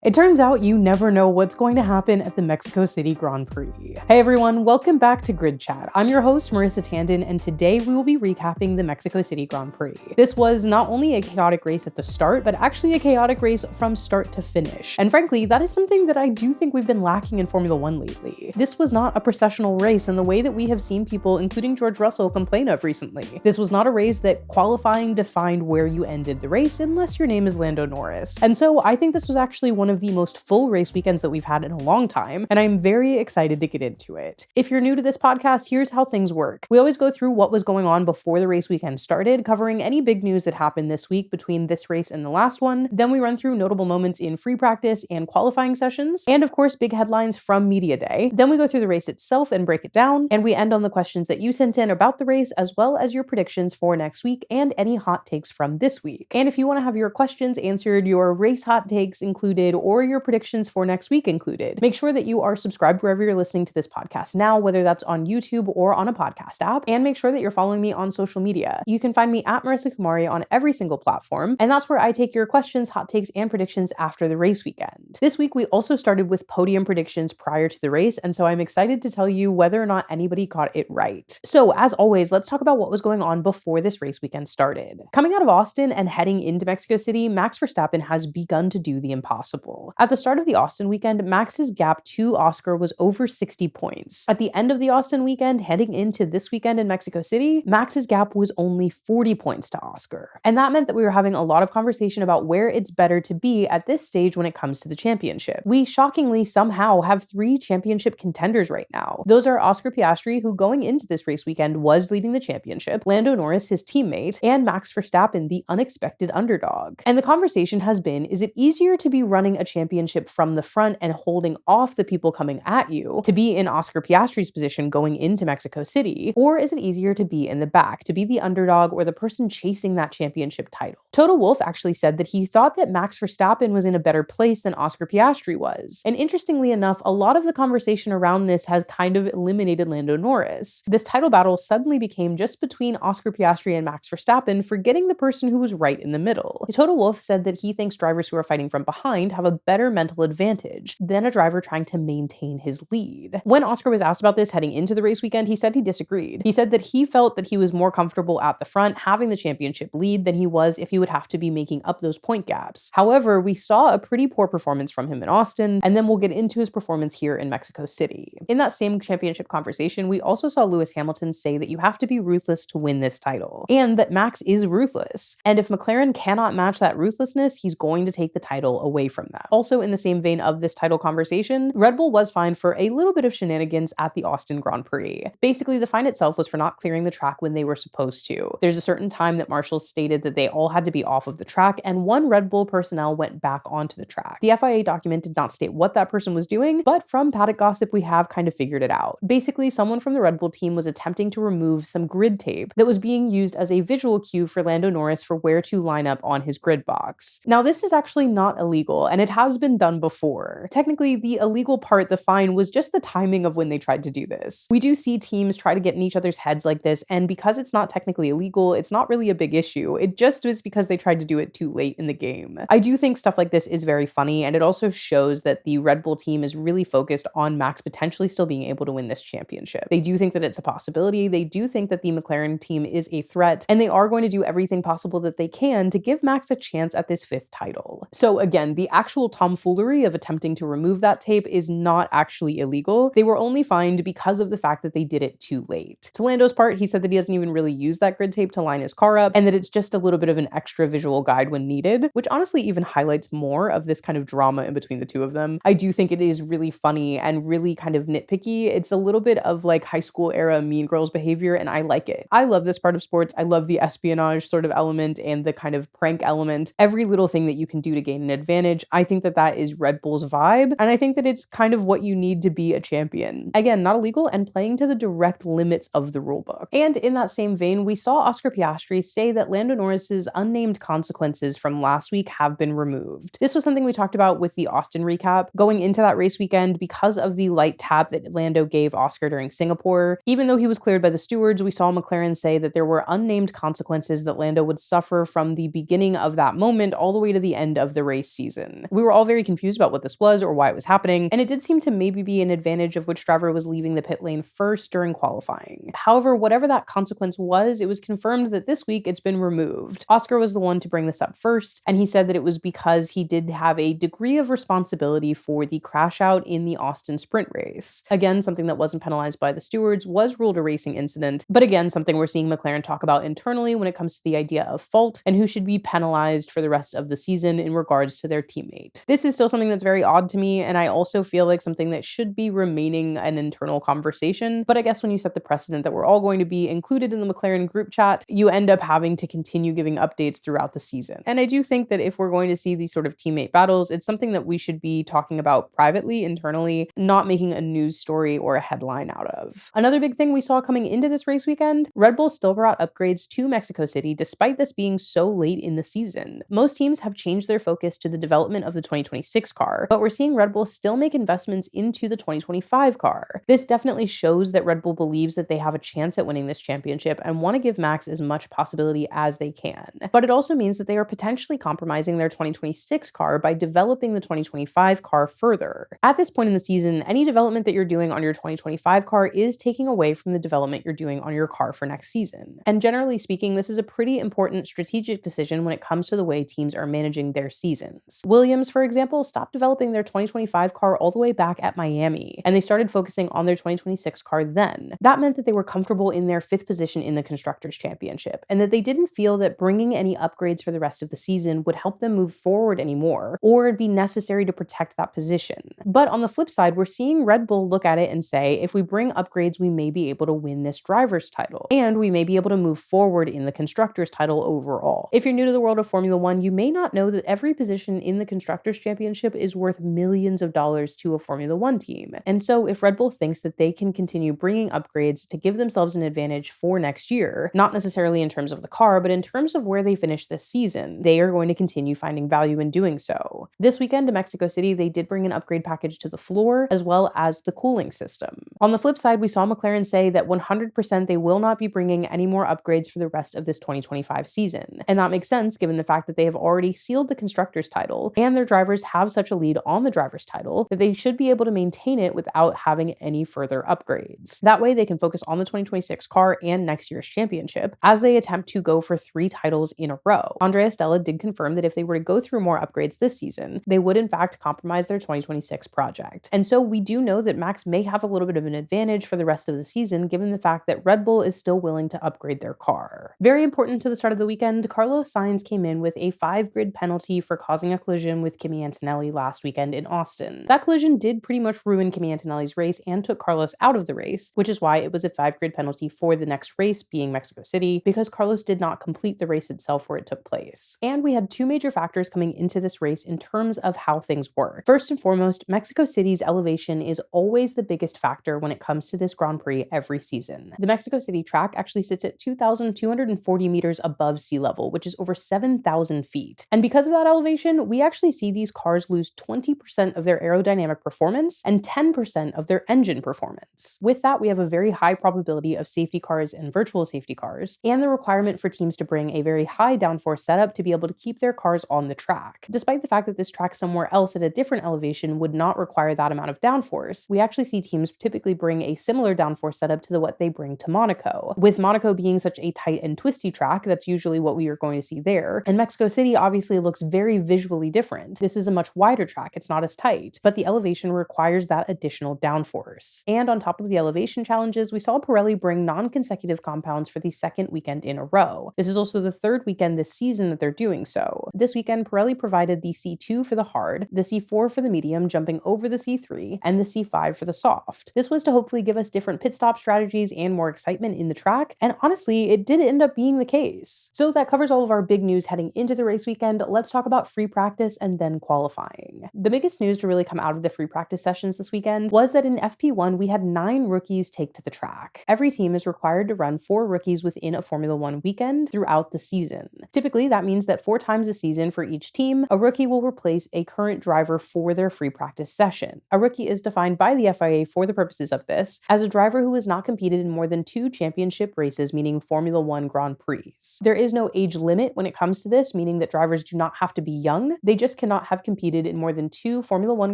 It turns out you never know what's going to happen at the Mexico City Grand Prix. Hey everyone, welcome back to Grid Chat. I'm your host, Marissa Tandon, and today we will be recapping the Mexico City Grand Prix. This was not only a chaotic race at the start, but actually a chaotic race from start to finish. And frankly, that is something that I do think we've been lacking in Formula One lately. This was not a processional race in the way that we have seen people, including George Russell, complain of recently. This was not a race that qualifying defined where you ended the race unless your name is Lando Norris. And so I think this was actually one of the most full race weekends that we've had in a long time, and I'm very excited to get into it. If you're new to this podcast, here's how things work. We always go through what was going on before the race weekend started, covering any big news that happened this week between this race and the last one. Then we run through notable moments in free practice and qualifying sessions, and of course, big headlines from media day. Then we go through the race itself and break it down, and we end on the questions that you sent in about the race, as well as your predictions for next week and any hot takes from this week. And if you want to have your questions answered, your race hot takes included, or your predictions for next week included, make sure that you are subscribed wherever you're listening to this podcast now, whether that's on YouTube or on a podcast app, and make sure that you're following me on social media. You can find me at Marissa Kumari on every single platform, and that's where I take your questions, hot takes, and predictions after the race weekend. This week, we also started with podium predictions prior to the race, and so I'm excited to tell you whether or not anybody got it right. So as always, let's talk about what was going on before this race weekend started. Coming out of Austin and heading into Mexico City, Max Verstappen has begun to do the impossible. At the start of the Austin weekend, Max's gap to Oscar was over 60 points. At the end of the Austin weekend, heading into this weekend in Mexico City, Max's gap was only 40 points to Oscar. And that meant that we were having a lot of conversation about where it's better to be at this stage when it comes to the championship. We shockingly somehow have 3 championship contenders right now. Those are Oscar Piastri, who going into this race weekend was leading the championship, Lando Norris, his teammate, and Max Verstappen, the unexpected underdog. And the conversation has been, is it easier to be running a championship from the front and holding off the people coming at you, to be in Oscar Piastri's position going into Mexico City, or is it easier to be in the back, to be the underdog or the person chasing that championship title? Toto Wolff actually said that he thought that Max Verstappen was in a better place than Oscar Piastri was. And interestingly enough, a lot of the conversation around this has kind of eliminated Lando Norris. This title battle suddenly became just between Oscar Piastri and Max Verstappen, forgetting the person who was right in the middle. Toto Wolff said that he thinks drivers who are fighting from behind have a better mental advantage than a driver trying to maintain his lead. When Oscar was asked about this heading into the race weekend, he said he disagreed. He said that he felt that he was more comfortable at the front having the championship lead than he was if he would have to be making up those point gaps. However, we saw a pretty poor performance from him in Austin, and then we'll get into his performance here in Mexico City. In that same championship conversation, we also saw Lewis Hamilton say that you have to be ruthless to win this title, and that Max is ruthless. And if McLaren cannot match that ruthlessness, he's going to take the title away from them. Also, in the same vein of this title conversation, Red Bull was fined for a little bit of shenanigans at the Austin Grand Prix. Basically, the fine itself was for not clearing the track when they were supposed to. There's a certain time that marshals stated that they all had to be off of the track, and one Red Bull personnel went back onto the track. The FIA document did not state what that person was doing, but from paddock gossip, we have kind of figured it out. Basically, someone from the Red Bull team was attempting to remove some grid tape that was being used as a visual cue for Lando Norris for where to line up on his grid box. Now, this is actually not illegal, and it has been done before. Technically, the illegal part, the fine, was just the timing of when they tried to do this. We do see teams try to get in each other's heads like this, and because it's not technically illegal, it's not really a big issue. It just was because they tried to do it too late in the game. I do think stuff like this is very funny, and it also shows that the Red Bull team is really focused on Max potentially still being able to win this championship. They do think that it's a possibility. They do think that the McLaren team is a threat, and they are going to do everything possible that they can to give Max a chance at this 5th title. So again, the actual tomfoolery of attempting to remove that tape is not actually illegal. They were only fined because of the fact that they did it too late. To Lando's part, he said that he doesn't even really use that grid tape to line his car up, and that it's just a little bit of an extra visual guide when needed, which honestly even highlights more of this kind of drama in between the two of them. I do think it is really funny and really kind of nitpicky. It's a little bit of like high school era Mean Girls behavior, and I like it. I love this part of sports. I love the espionage sort of element and the kind of prank element. Every little thing that you can do to gain an advantage. I think that that is Red Bull's vibe, and I think that it's kind of what you need to be a champion. Again, not illegal and playing to the direct limits of the rulebook. And in that same vein, we saw Oscar Piastri say that Lando Norris's unnamed unnamed consequences from last week have been removed. This was something we talked about with the Austin recap. Going into that race weekend, because of the light tap that Lando gave Oscar during Singapore, even though he was cleared by the stewards, we saw McLaren say that there were unnamed consequences that Lando would suffer from the beginning of that moment all the way to the end of the race season. We were all very confused about what this was or why it was happening, and it did seem to maybe be an advantage of which driver was leaving the pit lane first during qualifying. However, whatever that consequence was, it was confirmed that this week it's been removed. Oscar was the one to bring this up first, and he said that it was because he did have a degree of responsibility for the crash out in the Austin sprint race. Again, something that wasn't penalized by the stewards, was ruled a racing incident, but again, something we're seeing McLaren talk about internally when it comes to the idea of fault and who should be penalized for the rest of the season in regards to their teammate. This is still something that's very odd to me, and I also feel like something that should be remaining an internal conversation, but I guess when you set the precedent that we're all going to be included in the McLaren group chat, you end up having to continue giving updates throughout the season. And I do think that if we're going to see these sort of teammate battles, it's something that we should be talking about privately, internally, not making a news story or a headline out of. Another big thing we saw coming into this race weekend, Red Bull still brought upgrades to Mexico City despite this being so late in the season. Most teams have changed their focus to the development of the 2026 car, but we're seeing Red Bull still make investments into the 2025 car. This definitely shows that Red Bull believes that they have a chance at winning this championship and want to give Max as much possibility as they can. But it also means that they are potentially compromising their 2026 car by developing the 2025 car further. At this point in the season, any development that you're doing on your 2025 car is taking away from the development you're doing on your car for next season. And generally speaking, this is a pretty important strategic decision when it comes to the way teams are managing their seasons. Williams, for example, stopped developing their 2025 car all the way back at Miami, and they started focusing on their 2026 car then. That meant that they were comfortable in their 5th position in the Constructors' Championship, and that they didn't feel that bringing any upgrades for the rest of the season would help them move forward anymore, or be necessary to protect that position. But on the flip side, we're seeing Red Bull look at it and say, if we bring upgrades, we may be able to win this driver's title, and we may be able to move forward in the Constructors' title overall. If you're new to the world of Formula One, you may not know that every position in the Constructors' Championship is worth millions of dollars to a Formula One team. And so if Red Bull thinks that they can continue bringing upgrades to give themselves an advantage for next year, not necessarily in terms of the car, but in terms of where they finish this season, they are going to continue finding value in doing so. This weekend to Mexico City, they did bring an upgrade package to the floor as well as the cooling system. On the flip side, we saw McLaren say that 100% they will not be bringing any more upgrades for the rest of this 2025 season. And that makes sense given the fact that they have already sealed the Constructors' title and their drivers have such a lead on the driver's title that they should be able to maintain it without having any further upgrades. That way they can focus on the 2026 car and next year's championship as they attempt to go for 3 titles in a row. Andrea Stella did confirm that if they were to go through more upgrades this season, they would in fact compromise their 2026 project. And so we do know that Max may have a little bit of an advantage for the rest of the season given the fact that Red Bull is still willing to upgrade their car. Very important to the start of the weekend, Carlos Sainz came in with a 5-grid penalty for causing a collision with Kimi Antonelli last weekend in Austin. That collision did pretty much ruin Kimi Antonelli's race and took Carlos out of the race, which is why it was a 5-grid penalty for the next race, being Mexico City, because Carlos did not complete the race itself where it took place. And we had 2 major factors coming into this race in terms of how things work. First and foremost, Mexico City's elevation is always the biggest factor when it comes to this Grand Prix every season. The Mexico City track actually sits at 2,240 meters above sea level, which is over 7,000 feet. And because of that elevation, we actually see these cars lose 20% of their aerodynamic performance and 10% of their engine performance. With that, we have a very high probability of safety cars and virtual safety cars, and the requirement for teams to bring a very high downforce setup to be able to keep their cars on the track. Despite the fact that this track somewhere else at a different elevation would not require that amount of downforce, we actually see teams typically bring a similar downforce setup to what they bring to Monaco. With Monaco being such a tight and twisty track, that's usually what we are going to see there. And Mexico City obviously looks very visually different. This is a much wider track, it's not as tight, but the elevation requires that additional downforce. And on top of the elevation challenges, we saw Pirelli bring non-consecutive compounds for the 2nd weekend in a row. This is also the 3rd weekend this season that they're doing so. This weekend, Pirelli provided the C2 for the hard, the C4 for the medium, jumping over the C3, and the C5 for the soft. This was to hopefully give us different pit stop strategies and more excitement in the track, and honestly, it did end up being the case. So that covers all of our big news heading into the race weekend. Let's talk about free practice and then qualifying. The biggest news to really come out of the free practice sessions this weekend was that in FP1, we had 9 rookies take to the track. Every team is required to run 4 rookies within a Formula One weekend throughout the season. season. Typically, that means that 4 times a season for each team, a rookie will replace a current driver for their free practice session. A rookie is defined by the FIA for the purposes of this as a driver who has not competed in more than 2 championship races, meaning Formula One Grand Prix. There is no age limit when it comes to this, meaning that drivers do not have to be young. They just cannot have competed in more than 2 Formula One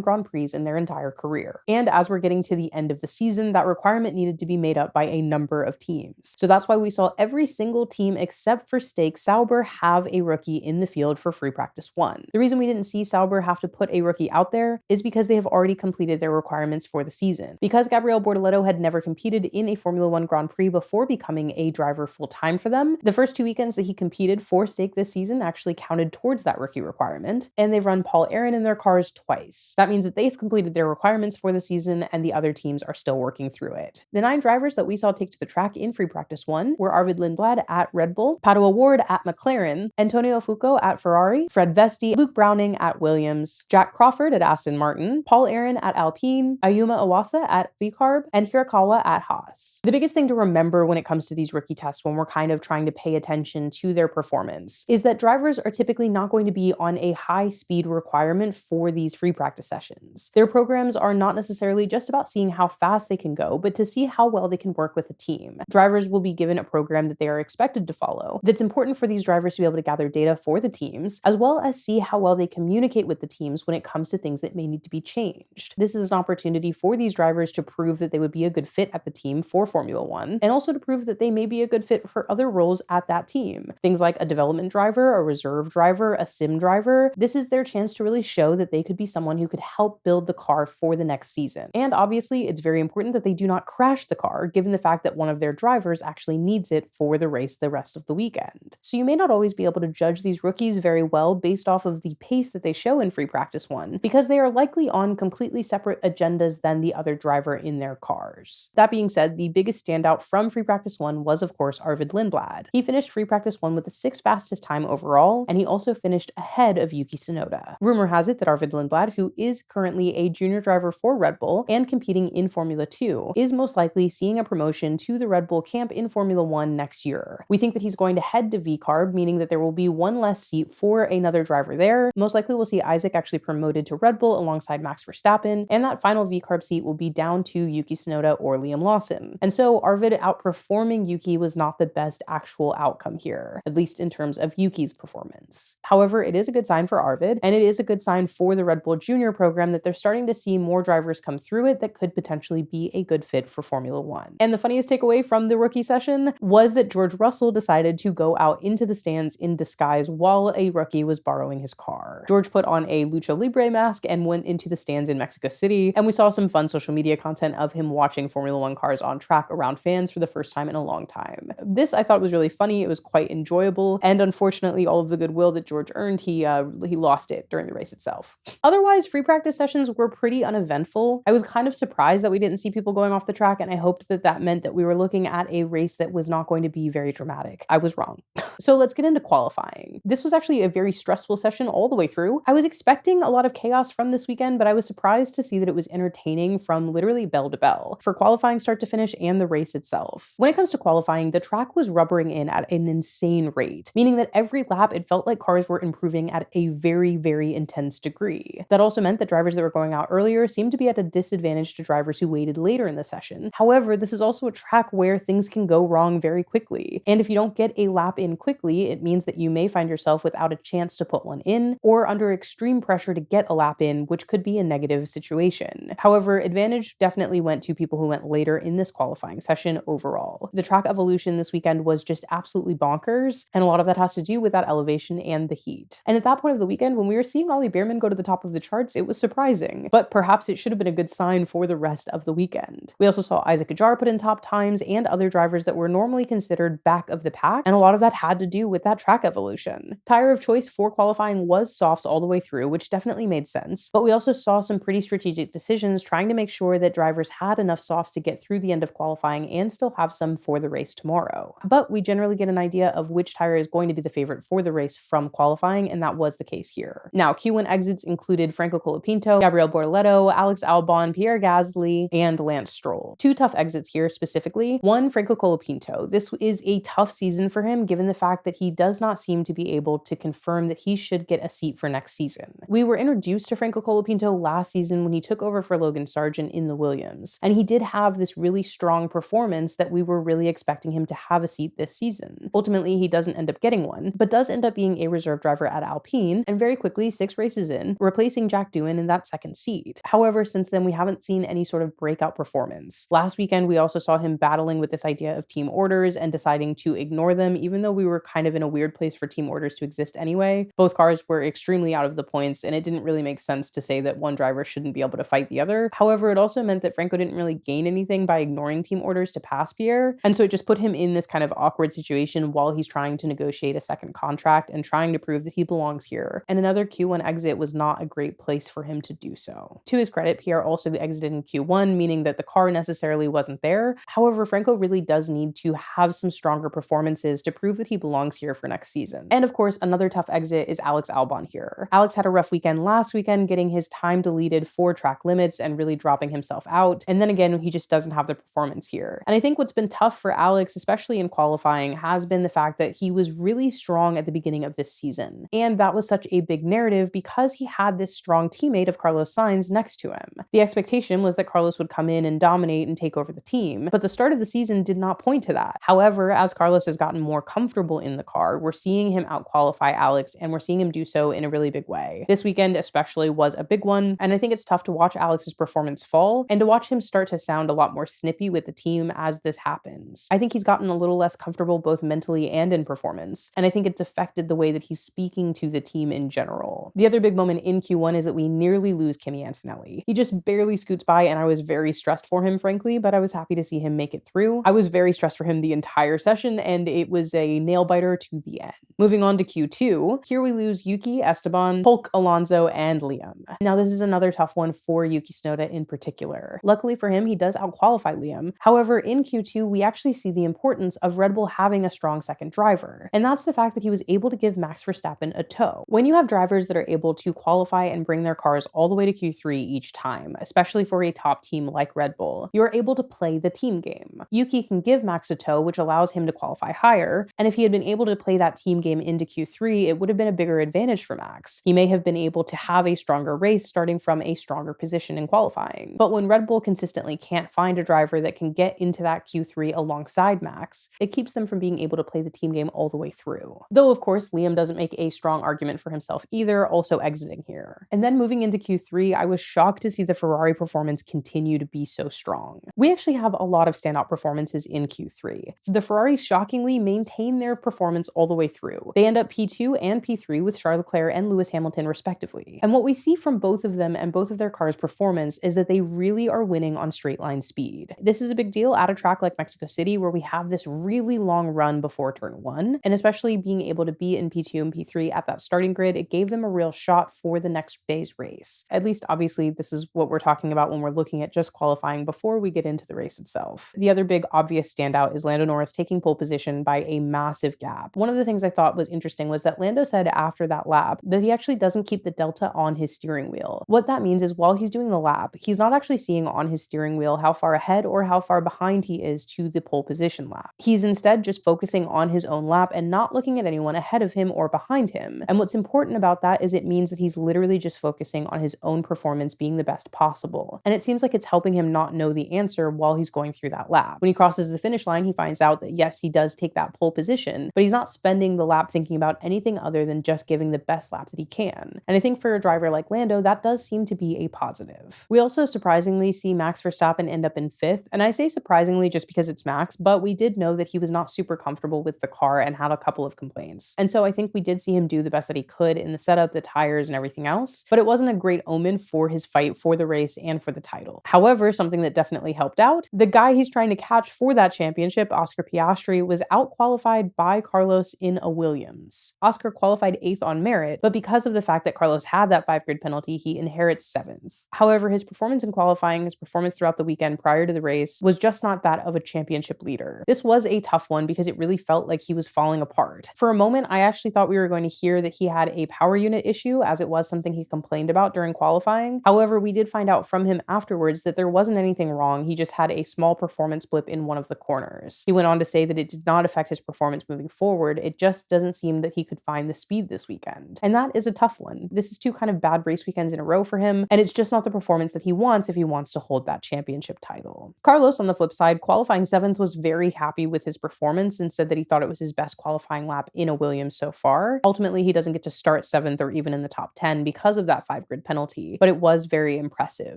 Grand Prix in their entire career. And as we're getting to the end of the season, that requirement needed to be made up by a number of teams. So that's why we saw every single team except for Stake Sauber have a rookie in the field for free practice 1. The reason we didn't see Sauber have to put a rookie out there is because they have already completed their requirements for the season. Because Gabriel Bortoleto had never competed in a Formula One Grand Prix before becoming a driver full-time for them, the first 2 weekends that he competed for Stake this season actually counted towards that rookie requirement, and they've run Paul Aaron in their cars twice. That means that they've completed their requirements for the season and the other teams are still working through it. The 9 drivers that we saw take to the track in free practice 1 were Arvid Lindblad at Red Bull, Pato O'Ward at McLaren, Antonio Fuoco at Ferrari, Fred Vesti, Luke Browning at Williams, Jack Crawford at Aston Martin, Paul Aaron at Alpine, Ayuma Iwasa at VCARB, and Hirakawa at Haas. The biggest thing to remember when it comes to these rookie tests when we're kind of trying to pay attention to their performance is that drivers are typically not going to be on a high speed requirement for these free practice sessions. Their programs are not necessarily just about seeing how fast they can go, but to see how well they can work with a team. Drivers will be given a program that they are expected to follow. That's important for these drivers to be able to gather data for the teams, as well as see how well they communicate with the teams when it comes to things that may need to be changed. This is an opportunity for these drivers to prove that they would be a good fit at the team for Formula One, and also to prove that they may be a good fit for other roles at that team. Things like a development driver, a reserve driver, a sim driver. This is their chance to really show that they could be someone who could help build the car for the next season. And obviously, it's very important that they do not crash the car, given the fact that one of their drivers actually needs it for the race the rest of the weekend. So you may not always be able to judge these rookies very well based off of the pace that they show in free practice 1, because they are likely on completely separate agendas than the other driver in their cars. That being said, the biggest standout from free practice 1 was, of course, Arvid Lindblad. He finished free practice 1 with the 6th fastest time overall, and he also finished ahead of Yuki Tsunoda. Rumor has it that Arvid Lindblad, who is currently a junior driver for Red Bull and competing in Formula 2, is most likely seeing a promotion to the Red Bull camp in Formula 1 next year. We think that he's going to head to VCARB, meaning that there will be one less seat for another driver there. Most likely we'll see Isaac actually promoted to Red Bull alongside Max Verstappen, and that final VCARB seat will be down to Yuki Tsunoda or Liam Lawson. And so Arvid outperforming Yuki was not the best actual outcome here, at least in terms of Yuki's performance. However, it is a good sign for Arvid, and it is a good sign for the Red Bull Junior program that they're starting to see more drivers come through it that could potentially be a good fit for Formula One. And the funniest takeaway from the rookie session was that George Russell decided to go out into the stands in disguise while a rookie was borrowing his car. George put on a Lucha Libre mask and went into the stands in Mexico City, and we saw some fun social media content of him watching Formula One cars on track around fans for the first time in a long time. This I thought was really funny. It was quite enjoyable, and unfortunately all of the goodwill that George earned, he lost it during the race itself. Otherwise, free practice sessions were pretty uneventful. I was kind of surprised that we didn't see people going off the track, and I hoped that that meant that we were looking at a race that was not going to be very dramatic. I was wrong. So let's get into qualifying. This was actually a very stressful session all the way through. I was expecting a lot of chaos from this weekend, but I was surprised to see that it was entertaining from literally bell to bell, for qualifying start to finish and the race itself. When it comes to qualifying, the track was rubbering in at an insane rate, meaning that every lap it felt like cars were improving at a very, very intense degree. That also meant that drivers that were going out earlier seemed to be at a disadvantage to drivers who waited later in the session. However, this is also a track where things can go wrong very quickly, and if you don't get a lap in quickly, it means that you may find yourself without a chance to put one in, or under extreme pressure to get a lap in, which could be a negative situation. However, advantage definitely went to people who went later in this qualifying session overall. The track evolution this weekend was just absolutely bonkers, and a lot of that has to do with that elevation and the heat. And at that point of the weekend, when we were seeing Ollie Bearman go to the top of the charts, it was surprising, but perhaps it should have been a good sign for the rest of the weekend. We also saw Isaac Ajar put in top times and other drivers that were normally considered back of the pack, and a lot of that had to do with that track evolution. Tire of choice for qualifying was softs all the way through, which definitely made sense, but we also saw some pretty strategic decisions trying to make sure that drivers had enough softs to get through the end of qualifying and still have some for the race tomorrow. But we generally get an idea of which tire is going to be the favorite for the race from qualifying, and that was the case here. Now, Q1 exits included Franco Colapinto, Gabriel Bortoleto, Alex Albon, Pierre Gasly, and Lance Stroll. Two tough exits here specifically. One, Franco Colapinto. This is a tough season for him given the fact fact that he does not seem to be able to confirm that he should get a seat for next season. We were introduced to Franco Colapinto last season when he took over for Logan Sargent in the Williams, and he did have this really strong performance that we were really expecting him to have a seat this season. Ultimately, he doesn't end up getting one, but does end up being a reserve driver at Alpine, and very quickly, 6 races in, replacing Jack Doohan in that second seat. However, since then, we haven't seen any sort of breakout performance. Last weekend, we also saw him battling with this idea of team orders and deciding to ignore them, even though we were kind of in a weird place for team orders to exist anyway. Both cars were extremely out of the points, and it didn't really make sense to say that one driver shouldn't be able to fight the other. However, it also meant that Franco didn't really gain anything by ignoring team orders to pass Pierre, and so it just put him in this kind of awkward situation while he's trying to negotiate a second contract and trying to prove that he belongs here. And another Q1 exit was not a great place for him to do so. To his credit, Pierre also exited in Q1, meaning that the car necessarily wasn't there. However, Franco really does need to have some stronger performances to prove that he belongs here for next season. And of course, another tough exit is Alex Albon here. Alex had a rough weekend last weekend, getting his time deleted for track limits and really dropping himself out. And then again, he just doesn't have the performance here. And I think what's been tough for Alex, especially in qualifying, has been the fact that he was really strong at the beginning of this season. And that was such a big narrative because he had this strong teammate of Carlos Sainz next to him. The expectation was that Carlos would come in and dominate and take over the team, but the start of the season did not point to that. However, as Carlos has gotten more comfortable in the car, we're seeing him outqualify Alex, and we're seeing him do so in a really big way. This weekend especially was a big one, and I think it's tough to watch Alex's performance fall and to watch him start to sound a lot more snippy with the team as this happens. I think he's gotten a little less comfortable both mentally and in performance, and I think it's affected the way that he's speaking to the team in general. The other big moment in Q1 is that we nearly lose Kimi Antonelli. He just barely scoots by, and I was very stressed for him, frankly, but I was happy to see him make it through. I was very stressed for him the entire session, and it was a nail biter to the end. Moving on to Q2, here we lose Yuki, Esteban, Polk, Alonso, and Liam. Now, this is another tough one for Yuki Tsunoda in particular. Luckily for him, he does outqualify Liam. However, in Q2, we actually see the importance of Red Bull having a strong second driver, and that's the fact that he was able to give Max Verstappen a tow. When you have drivers that are able to qualify and bring their cars all the way to Q3 each time, especially for a top team like Red Bull, you're able to play the team game. Yuki can give Max a tow, which allows him to qualify higher, and if he had been able to play that team game into Q3, it would have been a bigger advantage for Max. He may have been able to have a stronger race starting from a stronger position in qualifying. But when Red Bull consistently can't find a driver that can get into that Q3 alongside Max, it keeps them from being able to play the team game all the way through. Though, of course, Liam doesn't make a strong argument for himself either, also exiting here. And then moving into Q3, I was shocked to see the Ferrari performance continue to be so strong. We actually have a lot of standout performances in Q3. The Ferraris shockingly maintain their performance all the way through. They end up P2 and P3 with Charles Leclerc and Lewis Hamilton respectively. And what we see from both of them and both of their cars' performance is that they really are winning on straight line speed. This is a big deal at a track like Mexico City where we have this really long run before turn 1, and especially being able to be in P2 and P3 at that starting grid, it gave them a real shot for the next day's race. At least, obviously, this is what we're talking about when we're looking at just qualifying before we get into the race itself. The other big obvious standout is Lando Norris taking pole position by a massive gap. One of the things I thought was interesting was that Lando said after that lap that he actually doesn't keep the delta on his steering wheel. What that means is while he's doing the lap, he's not actually seeing on his steering wheel how far ahead or how far behind he is to the pole position lap. He's instead just focusing on his own lap and not looking at anyone ahead of him or behind him. And what's important about that is it means that he's literally just focusing on his own performance being the best possible. And it seems like it's helping him not know the answer while he's going through that lap. When he crosses the finish line, he finds out that yes, he does take that pole position, but he's not spending the lap thinking about anything other than just giving the best lap that he can. And I think for a driver like Lando, that does seem to be a positive. We also surprisingly see Max Verstappen end up in 5th, and I say surprisingly just because it's Max, but we did know that he was not super comfortable with the car and had a couple of complaints. And so I think we did see him do the best that he could in the setup, the tires, and everything else, but it wasn't a great omen for his fight for the race and for the title. However, something that definitely helped out, the guy he's trying to catch for that championship, Oscar Piastri, was out-qualified by Carlos in a Williams. Oscar qualified 8th on merit, but because of the fact that Carlos had that 5-grid penalty, he inherits 7th. However, his performance in qualifying, his performance throughout the weekend prior to the race, was just not that of a championship leader. This was a tough one because it really felt like he was falling apart. For a moment, I actually thought we were going to hear that he had a power unit issue, as it was something he complained about during qualifying. However, we did find out from him afterwards that there wasn't anything wrong, he just had a small performance blip in one of the corners. He went on to say that it did not affect his performance moving forward. It just doesn't seem that he could find the speed this weekend. And that is a tough one. This is 2 kind of bad race weekends in a row for him, and it's just not the performance that he wants if he wants to hold that championship title. Carlos, on the flip side, qualifying 7th, was very happy with his performance and said that he thought it was his best qualifying lap in a Williams so far. Ultimately, he doesn't get to start 7th or even in the top 10 because of that 5 grid penalty, but it was very impressive.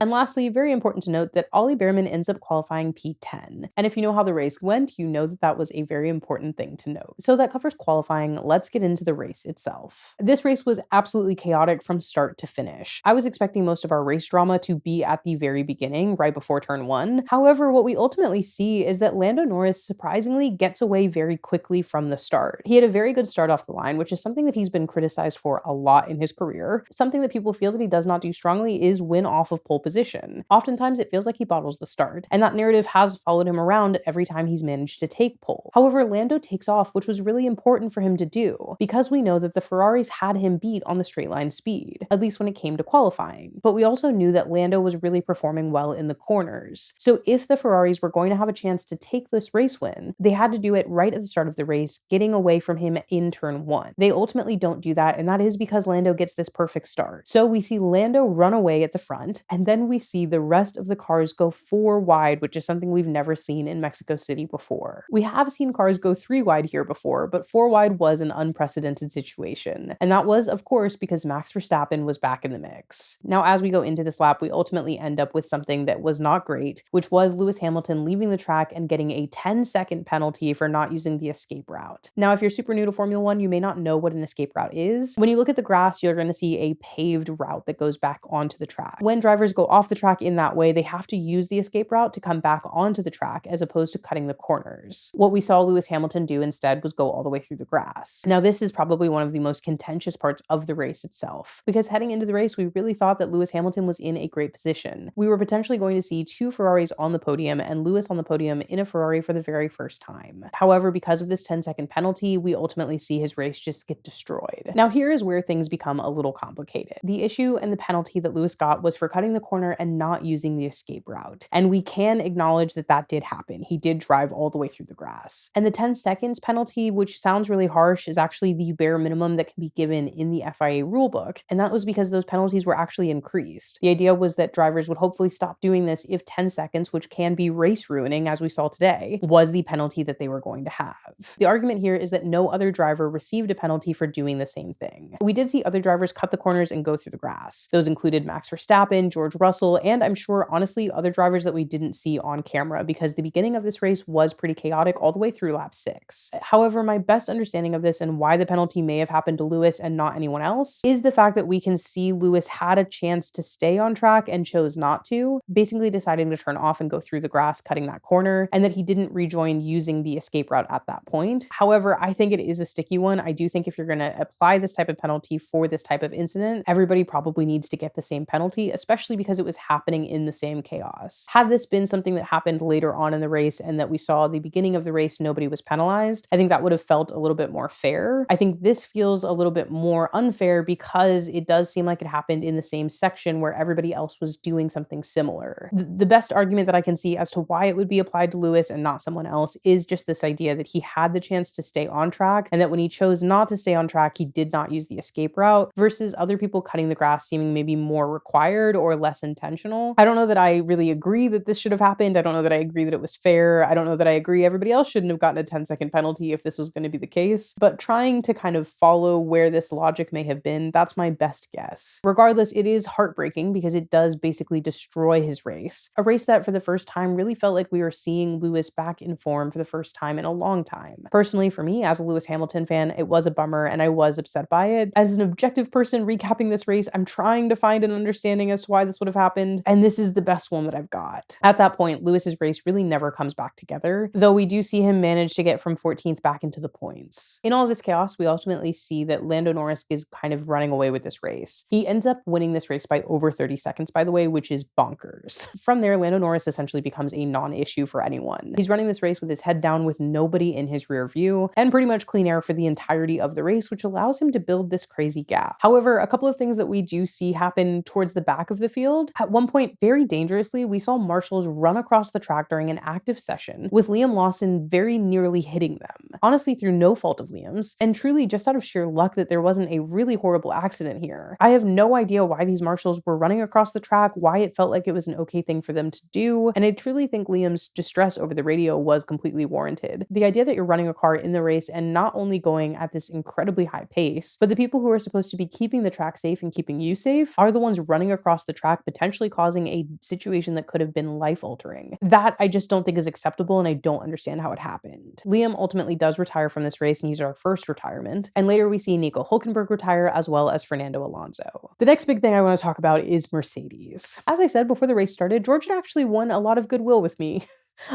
And lastly, very important to note that Ollie Bearman ends up qualifying P10. And if you know how the race went, you know that that was a very important thing to note. So that covers qualifying. Let's get into the race itself. This race was absolutely chaotic from start to finish. I was expecting most of our race drama to be at the very beginning, right before turn 1. However, what we ultimately see is that Lando Norris surprisingly gets away very quickly from the start. He had a very good start off the line, which is something that he's been criticized for a lot in his career. Something that people feel that he does not do strongly is win off of pole position. Oftentimes it feels like he bottles the start, and that narrative has followed him around every time he's managed to take pole. However, Lando takes off, which was really important for him to do, because we know that the Ferraris had him beat on the straight line speed, at least when it came to qualifying. But we also knew that Lando was really performing well in the corners. So if the Ferraris were going to have a chance to take this race win, they had to do it right at the start of the race, getting away from him in turn 1. They ultimately don't do that, and that is because Lando gets this perfect start. So we see Lando run away at the front, and then we see the rest of the cars go 4 wide, which is something we've never seen in Mexico City before. We have seen cars go 3 wide here before, but 4 wide was an unprecedented situation. And that was, of course, because Max Verstappen was back in the mix. Now, as we go into this lap, we ultimately end up with something that was not great, which was Lewis Hamilton leaving the track and getting a 10-second penalty for not using the escape route. Now, if you're super new to Formula 1, you may not know what an escape route is. When you look at the grass, you're going to see a paved route that goes back onto the track. When drivers go off the track in that way, they have to use the escape route to come back onto the track as opposed to cutting the corners. What we saw Lewis Hamilton do instead was go all the way through the grass. Now, this is probably one of the most contentious parts of the race itself, because heading into the race, we really thought that Lewis Hamilton was in a great position. We were potentially going to see 2 Ferraris on the podium and Lewis on the podium in a Ferrari for the very first time. However, because of this 10-second penalty, we ultimately see his race just get destroyed. Now, here is where things become a little complicated. The issue and the penalty that Lewis got was for cutting the corner and not using the escape route. And we can acknowledge that that did happen. He did drive all the way through the grass. And the 10 seconds penalty, which sounds really harsh, is actually the bare minimum that can be given in the FIA rulebook. And that was because those penalties were actually increased. The idea was that drivers would hopefully stop doing this if 10 seconds, which can be race ruining, as we saw today, was the penalty that they were going to have. The argument here is that no other driver received a penalty for doing the same thing. We did see other drivers cut the corners and go through the grass. Those included Max Verstappen, George Russell, and I'm sure, honestly, other drivers that we didn't see on camera, because the beginning of this race was pretty chaotic all the way through lap 6. However, my best understanding of this and why the penalty may have happened to Lewis and not anyone else is the fact that we can see Lewis had a chance to stay on track and chose not to, basically deciding to turn off and go through the grass, cutting that corner, and that he didn't rejoin using the escape route at that point. However, I think it is a sticky one. I do think if you're going to apply this type of penalty for this type of incident, everybody probably needs to get the same penalty, especially because it was happening in the same chaos. Had this been something that happened later on in the race and that we saw the beginning of the race, nobody was penalized, I think that would have felt a little bit more fair. I think this feels a little bit more unfair because it does seem like it happened in the same section where everybody else was doing something similar. The best argument that I can see as to why it would be applied to Lewis and not someone else is just this idea that he had the chance to stay on track, and that when he chose not to stay on track, he did not use the escape route, versus other people cutting the grass seeming maybe more required or less intentional. I don't know that I really agree that this should have happened. I don't know that I agree that it was fair. I don't know that I agree everybody else shouldn't have gotten a 10-second penalty if this was going to be the case, but trying to kind of follow where this logic may have been, that's my best guess. Regardless, it is heartbreaking because it does basically destroy his race. A race that for the first time really felt like we were seeing Lewis back in form for the first time in a long time. Personally, for me, as a Lewis Hamilton fan, it was a bummer and I was upset by it. As an objective person recapping this race, I'm trying to find an understanding as to why this would have happened, and this is the best one that I've got. At that point, Lewis's race really never comes back together, though we do see him manage to get from 14th back into the points. In all of this chaos, we ultimately see that Lando Norris is kind of running away with this race. He ends up winning this race by over 30 seconds, by the way, which is bonkers. From there, Lando Norris essentially becomes a non-issue for anyone. He's running this race with his head down with nobody in his rear view and pretty much clean air for the entirety of the race, which allows him to build this crazy gap. However, a couple of things that we do see happen towards the back of the field. At one point, very dangerously, we saw marshals run across the track during an active session with Liam Lawson very nearly hitting them. honestly through no fault of Liam's, and truly just out of sheer luck that there wasn't a really horrible accident here. I have no idea why these marshals were running across the track, why it felt like it was an okay thing for them to do, and I truly think Liam's distress over the radio was completely warranted. The idea that you're running a car in the race and not only going at this incredibly high pace, but the people who are supposed to be keeping the track safe and keeping you safe are the ones running across the track, potentially causing a situation that could have been life-altering. That I just don't think is acceptable, and I don't understand how it happened. Liam ultimately does retire from this race, and he's our first retirement, and later we see Nico Hülkenberg retire, as well as Fernando Alonso. The next big thing I want to talk about is Mercedes. As I said before the race started, George had actually won a lot of goodwill with me.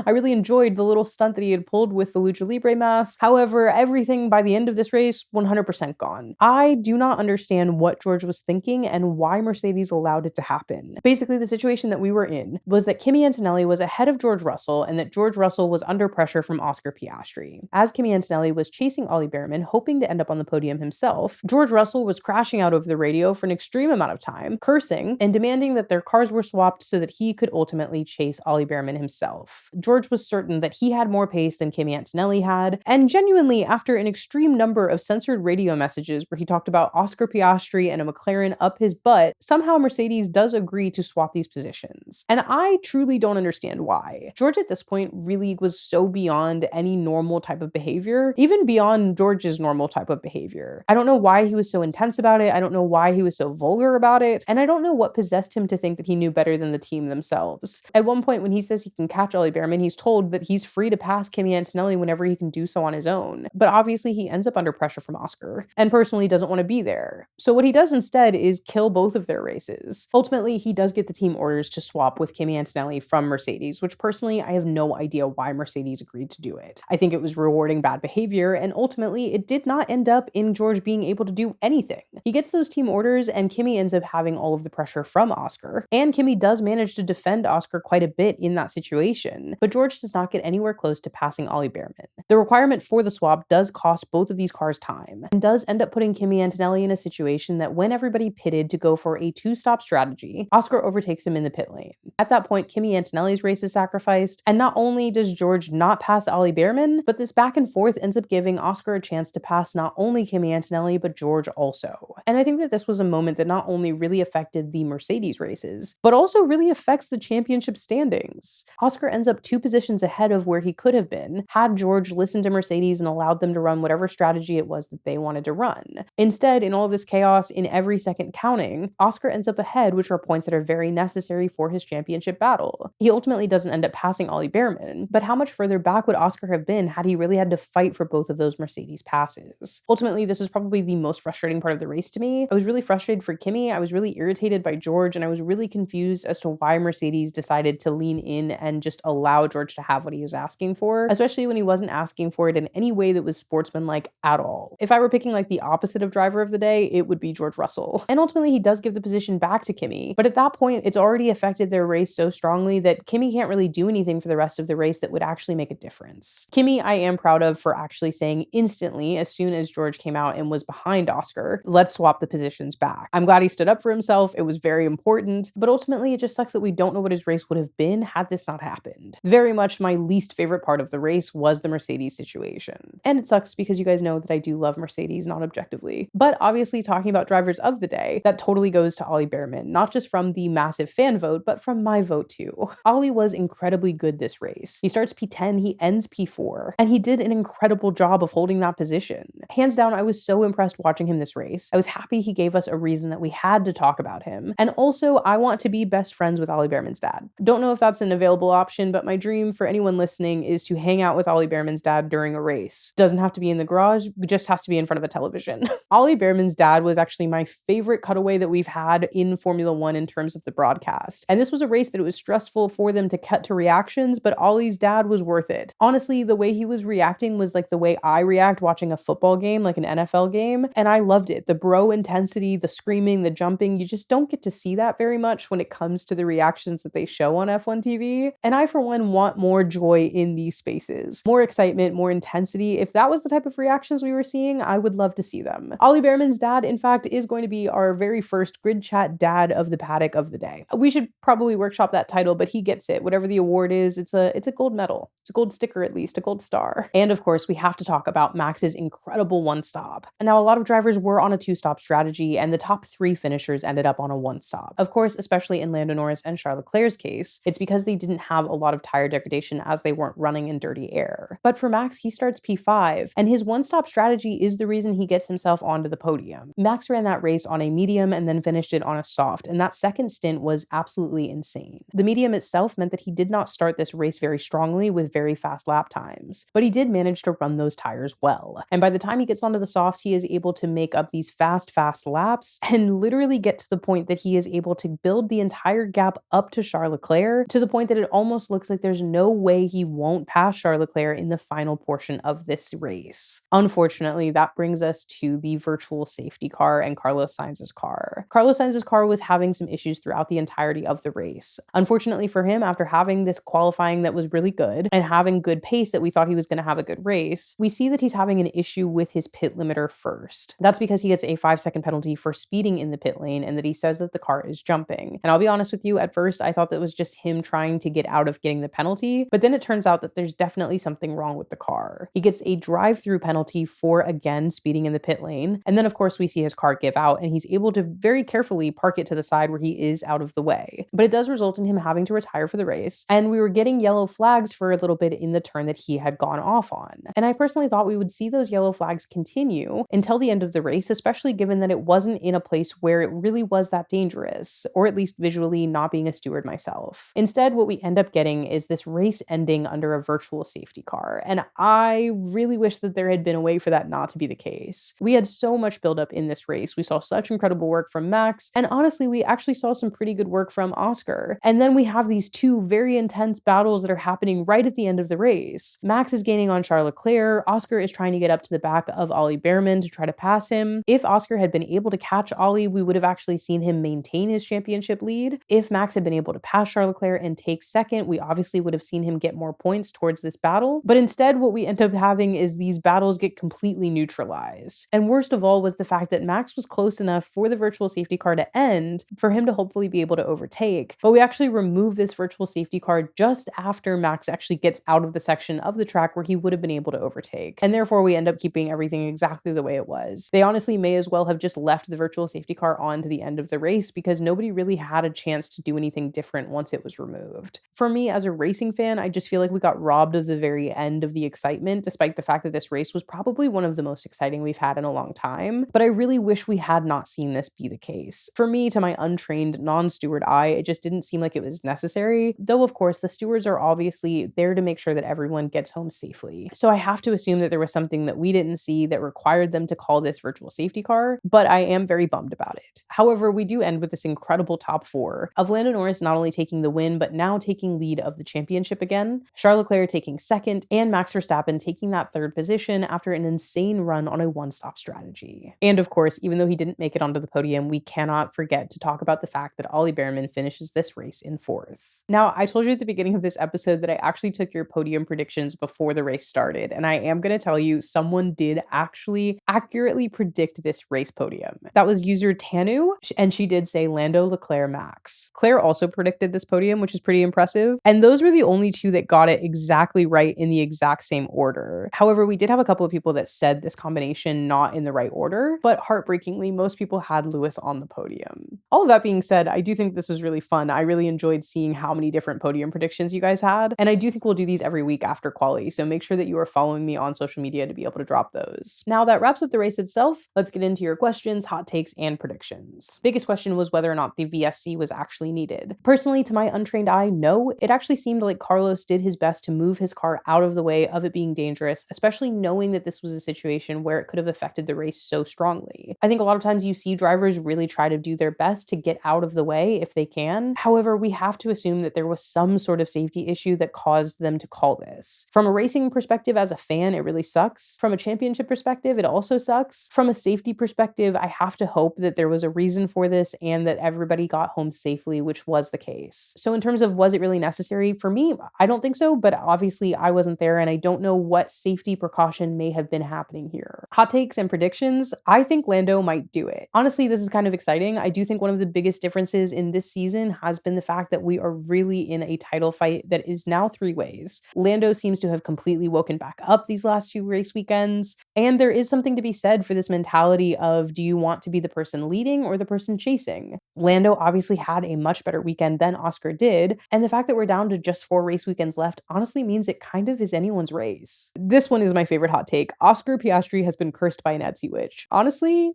I really enjoyed the little stunt that he had pulled with the Lucha Libre mask. However, everything by the end of this race, 100% gone. I do not understand what George was thinking and why Mercedes allowed it to happen. Basically, the situation that we were in was that Kimi Antonelli was ahead of George Russell and that George Russell was under pressure from Oscar Piastri. As Kimi Antonelli was chasing Ollie Bearman, hoping to end up on the podium himself, George Russell was crashing out over the radio for an extreme amount of time, cursing and demanding that their cars were swapped so that he could ultimately chase Ollie Bearman himself. George was certain that he had more pace than Kimi Antonelli had, and genuinely, after an extreme number of censored radio messages where he talked about Oscar Piastri and a McLaren up his butt, somehow Mercedes does agree to swap these positions. And I truly don't understand why. George at this point really was so beyond any normal type of behavior, even beyond George's normal type of behavior. I don't know why he was so intense about it, I don't know why he was so vulgar about it, and I don't know what possessed him to think that he knew better than the team themselves. At one point when he says he can catch Ollie Bearman, he's told that he's free to pass Kimi Antonelli whenever he can do so on his own. But obviously he ends up under pressure from Oscar and personally doesn't want to be there. So what he does instead is kill both of their races. Ultimately, he does get the team orders to swap with Kimi Antonelli from Mercedes, which personally I have no idea why Mercedes agreed to do it. I think it was rewarding bad behavior, and ultimately it did not end up in George being able to do anything. He gets those team orders and Kimi ends up having all of the pressure from Oscar, and Kimi does manage to defend Oscar quite a bit in that situation. But George does not get anywhere close to passing Ollie Bearman. The requirement for the swap does cost both of these cars time, and does end up putting Kimi Antonelli in a situation that when everybody pitted to go for a two-stop strategy, Oscar overtakes him in the pit lane. At that point, Kimi Antonelli's race is sacrificed, and not only does George not pass Ollie Bearman, but this back and forth ends up giving Oscar a chance to pass not only Kimi Antonelli, but George also. And I think that this was a moment that not only really affected the Mercedes races, but also really affects the championship standings. Oscar ends up 2 positions ahead of where he could have been had George listened to Mercedes and allowed them to run whatever strategy it was that they wanted to run. Instead, in all of this chaos, in every second counting, Oscar ends up ahead, which are points that are very necessary for his championship battle. He ultimately doesn't end up passing Ollie Bearman, but how much further back would Oscar have been had he really had to fight for both of those Mercedes passes? Ultimately, this was probably the most frustrating part of the race to me. I was really frustrated for Kimi, I was really irritated by George, and I was really confused as to why Mercedes decided to lean in and just allow George to have what he was asking for, especially when he wasn't asking for it in any way that was sportsmanlike at all. If I were picking like the opposite of driver of the day, it would be George Russell. And ultimately he does give the position back to Kimi, but at that point it's already affected their race so strongly that Kimi can't really do anything for the rest of the race that would actually make a difference. Kimi I am proud of for actually saying instantly, as soon as George came out and was behind Oscar, let's swap the positions back. I'm glad he stood up for himself, it was very important, but ultimately it just sucks that we don't know what his race would have been had this not happened. Very much my least favorite part of the race was the Mercedes situation. And it sucks because you guys know that I do love Mercedes, not objectively. But obviously talking about drivers of the day, that totally goes to Ollie Bearman, not just from the massive fan vote, but from my vote too. Ollie was incredibly good this race. He starts P10, he ends P4, and he did an incredible job of holding that position. Hands down, I was so impressed watching him this race. I was happy he gave us a reason that we had to talk about him. And also, I want to be best friends with Ollie Bearman's dad. Don't know if that's an available option, but my dream for anyone listening is to hang out with Ollie Bearman's dad during a race. Doesn't have to be in the garage, just has to be in front of a television. Ollie Bearman's dad was actually my favorite cutaway that we've had in Formula One in terms of the broadcast. And this was a race that it was stressful for them to cut to reactions, but Ollie's dad was worth it. Honestly, the way he was reacting was like the way I react watching a football game, like an NFL game, and I loved it. The bro intensity, the screaming, the jumping, you just don't get to see that very much when it comes to the reactions that they show on F1 TV. And I, for one, everyone want more joy in these spaces. More excitement, more intensity. If that was the type of reactions we were seeing, I would love to see them. Ollie Bearman's dad, in fact, is going to be our very first Grid Chat Dad of the Paddock of the day. We should probably workshop that title, but he gets it. Whatever the award is, it's a gold medal. It's a gold sticker at least, a gold star. And of course, we have to talk about Max's incredible one-stop. And now a lot of drivers were on a two-stop strategy, and the top 3 finishers ended up on a one-stop. Of course, especially in Lando Norris and Charles Leclerc's case, it's because they didn't have a lot of tire degradation as they weren't running in dirty air. But for Max, he starts P5, and his one-stop strategy is the reason he gets himself onto the podium. Max ran that race on a medium and then finished it on a soft, and that second stint was absolutely insane. The medium itself meant that he did not start this race very strongly with very fast lap times, but he did manage to run those tires well. And by the time he gets onto the softs, he is able to make up these fast laps and literally get to the point that he is able to build the entire gap up to Charles Leclerc, to the point that it almost looks like there's no way he won't pass Charles Leclerc in the final portion of this race. Unfortunately, that brings us to the virtual safety car and Carlos Sainz's car. Carlos Sainz's car was having some issues throughout the entirety of the race. Unfortunately for him, after having this qualifying that was really good and having good pace that we thought he was going to have a good race, we see that he's having an issue with his pit limiter first. That's because he gets a 5-second penalty for speeding in the pit lane and that he says that the car is jumping. And I'll be honest with you, at first I thought that was just him trying to get out of getting the penalty, but then it turns out that there's definitely something wrong with the car. He gets a drive-through penalty for, again, speeding in the pit lane. And then of course we see his car give out and he's able to very carefully park it to the side where he is out of the way. But it does result in him having to retire for the race. And we were getting yellow flags for a little bit in the turn that he had gone off on. And I personally thought we would see those yellow flags continue until the end of the race, especially given that it wasn't in a place where it really was that dangerous, or at least visually, not being a steward myself. Instead, what we end up getting is this race ending under a virtual safety car. And I really wish that there had been a way for that not to be the case. We had so much buildup in this race. We saw such incredible work from Max, and honestly, we actually saw some pretty good work from Oscar. And then we have these 2 very intense battles that are happening right at the end of the race. Max is gaining on Charles Leclerc. Oscar is trying to get up to the back of Ollie Bearman to try to pass him. If Oscar had been able to catch Ollie, we would have actually seen him maintain his championship lead. If Max had been able to pass Charles Leclerc and take second, we obviously would have seen him get more points towards this battle. But instead, what we end up having is these battles get completely neutralized. And worst of all was the fact that Max was close enough for the virtual safety car to end for him to hopefully be able to overtake. But we actually remove this virtual safety car just after Max actually gets out of the section of the track where he would have been able to overtake. And therefore, we end up keeping everything exactly the way it was. They honestly may as well have just left the virtual safety car on to the end of the race because nobody really had a chance to do anything different once it was removed. For me, as a racing fan, I just feel like we got robbed of the very end of the excitement, despite the fact that this race was probably one of the most exciting we've had in a long time. But I really wish we had not seen this be the case. For me, to my untrained, non-steward eye, it just didn't seem like it was necessary, though of course the stewards are obviously there to make sure that everyone gets home safely. So I have to assume that there was something that we didn't see that required them to call this virtual safety car, but I am very bummed about it. However, we do end with this incredible top 4 of Lando Norris not only taking the win, but now taking lead of the championship again, Charles Leclerc taking second, and Max Verstappen taking that 3rd position after an insane run on a one-stop strategy. And of course, even though he didn't make it onto the podium, we cannot forget to talk about the fact that Ollie Bearman finishes this race in 4th. Now, I told you at the beginning of this episode that I actually took your podium predictions before the race started, and I am going to tell you someone did actually accurately predict this race podium. That was user Tanu, and she did say Lando, Leclerc, Max. Claire also predicted this podium, which is pretty impressive, and those were the only 2 that got it exactly right in the exact same order. However, we did have a couple of people that said this combination not in the right order, but heartbreakingly, most people had Lewis on the podium. All of that being said, I do think this was really fun. I really enjoyed seeing how many different podium predictions you guys had, and I do think we'll do these every week after quali, so make sure that you are following me on social media to be able to drop those. Now that wraps up the race itself, let's get into your questions, hot takes, and predictions. Biggest question was whether or not the VSC was actually needed. Personally, to my untrained eye, no. It actually seemed like Carlos did his best to move his car out of the way of it being dangerous, especially knowing that this was a situation where it could have affected the race so strongly. I think a lot of times you see drivers really try to do their best to get out of the way if they can. However, we have to assume that there was some sort of safety issue that caused them to call this. From a racing perspective, as a fan, it really sucks. From a championship perspective, it also sucks. From a safety perspective, I have to hope that there was a reason for this and that everybody got home safely, which was the case. So in terms of was it really necessary necessary? For me, I don't think so, but obviously I wasn't there and I don't know what safety precaution may have been happening here. Hot takes and predictions. I think Lando might do it. Honestly, this is kind of exciting. I do think one of the biggest differences in this season has been the fact that we are really in a title fight that is now three ways. Lando seems to have completely woken back up these last two race weekends, and there is something to be said for this mentality of, do you want to be the person leading or the person chasing? Lando obviously had a much better weekend than Oscar did, and the fact that we're down to just 4 race weekends left honestly means it kind of is anyone's race. This one is my favorite hot take. Oscar Piastri has been cursed by an Etsy witch. Honestly,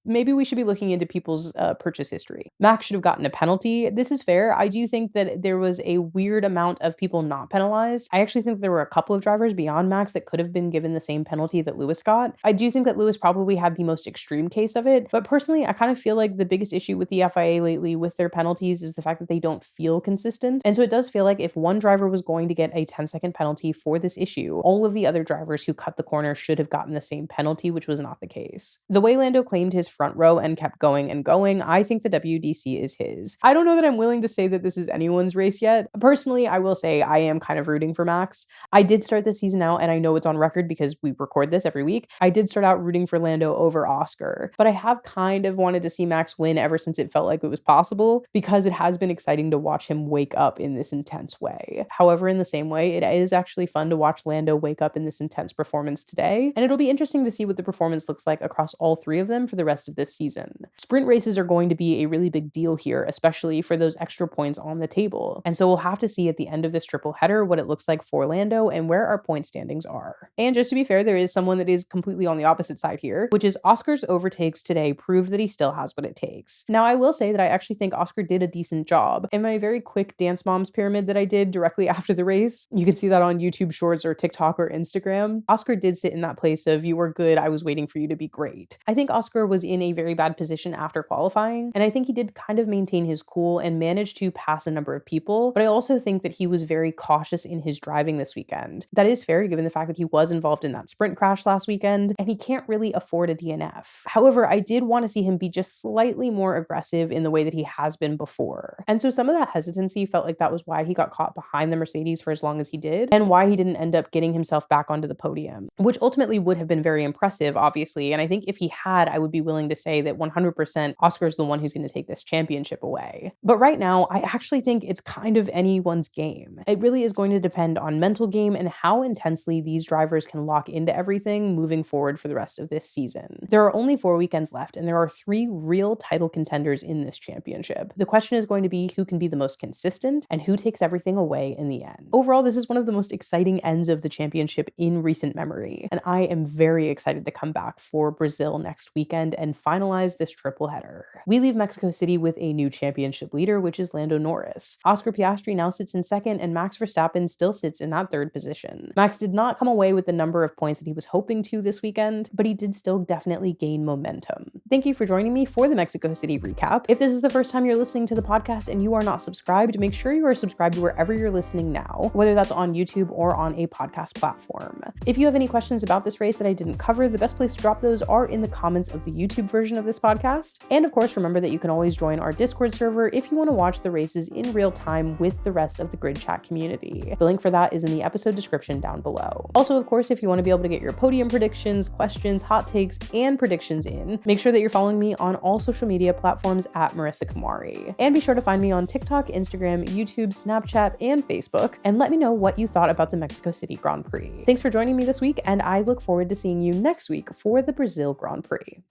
maybe we should be looking into people's purchase history. Max should have gotten a penalty. This is fair. I do think that there was a weird amount of people not penalized. I actually think there were a couple of drivers beyond Max that could have been given the same penalty that Lewis got. I do think that Lewis probably had the most extreme case of it, but personally, I kind of feel like the biggest issue with the FIA lately with their penalties is the fact that they don't feel consistent. And so it does feel like if one driver was going to get a 10-second penalty for this issue, all of the other drivers who cut the corner should have gotten the same penalty, which was not the case. The way Lando claimed his front row and kept going and going, I think the WDC is his. I don't know that I'm willing to say that this is anyone's race yet. Personally, I will say I am kind of rooting for Max. I did start this season out, and I know it's on record because we record this every week. I did start out rooting for Lando over Oscar, but I have kind of wanted to see Max win ever since it felt like it was possible, because it has been exciting to watch him wake up in this intense way. However, in the same way, it is actually fun to watch Lando wake up in this intense performance today, and it'll be interesting to see what the performance looks like across all three of them for the rest of this season. Sprint races are going to be a really big deal here, especially for those extra points on the table. And so we'll have to see at the end of this triple header what it looks like for Lando and where our point standings are. And just to be fair, there is someone that is completely on the opposite side here, which is Oscar's overtakes today proved that he still has what it takes. Now, I will say that I actually think Oscar did a decent job. In my very quick Dance Moms pyramid that I did directly after the race, you can see that on YouTube Shorts or TikTok or Instagram, Oscar did sit in that place of, you were good, I was waiting for you to be great. I think Oscar was in a very bad position after qualifying, and I think he did kind of maintain his cool and managed to pass a number of people, but I also think that he was very cautious in his driving this weekend. That is fair given the fact that he was involved in that sprint crash last weekend, and he can't really afford a DNF. However, I did want to see him be just slightly more aggressive in the way that he has been before. And so some of that hesitancy felt like that was why he got caught behind the Mercedes for as long as he did, and why he didn't end up getting himself back onto the podium, which ultimately would have been very impressive, obviously. And I think if he had, I would be willing to say that 100% Oscar's the one who's going to take this championship away. But right now, I actually think it's kind of anyone's game. It really is going to depend on mental game and how intensely these drivers can lock into everything moving forward for the rest of this season. There are only 4 weekends left, and there are 3 real title contenders in this championship. The question is going to be who can be the most consistent and who takes everything away in the end. Overall, this is one of the most exciting ends of the championship in recent memory, and I am very excited to come back for Brazil next weekend and finalize this triple header. We leave Mexico City with a new championship leader, which is Lando Norris. Oscar Piastri now sits in second, and Max Verstappen still sits in that third position. Max did not come away with the number of points that he was hoping to this weekend, but he did still definitely gain momentum. Thank you for joining me for the Mexico City recap. If this is the first time you're listening to the podcast and you are not subscribed, make sure you are subscribed wherever you're listening now, whether that's on YouTube or on a podcast platform. If you have any questions about this race that I didn't cover, the best place to drop those are in the comments of the YouTube version of this podcast. And of course, remember that you can always join our Discord server if you want to watch the races in real time with the rest of the Grid Chat community. The link for that is in the episode description down below. Also, of course, if you want to be able to get your podium predictions, questions, hot takes, and predictions in, make sure that you're following me on all social media platforms at Marissa Kamari. And be sure to find me on TikTok, Instagram, YouTube, Snapchat, and Facebook, and let me know what you thought about the Mexico City Grand Prix. Thanks for joining me this week, and I look forward to seeing you next week for the Brazil Grand Prix.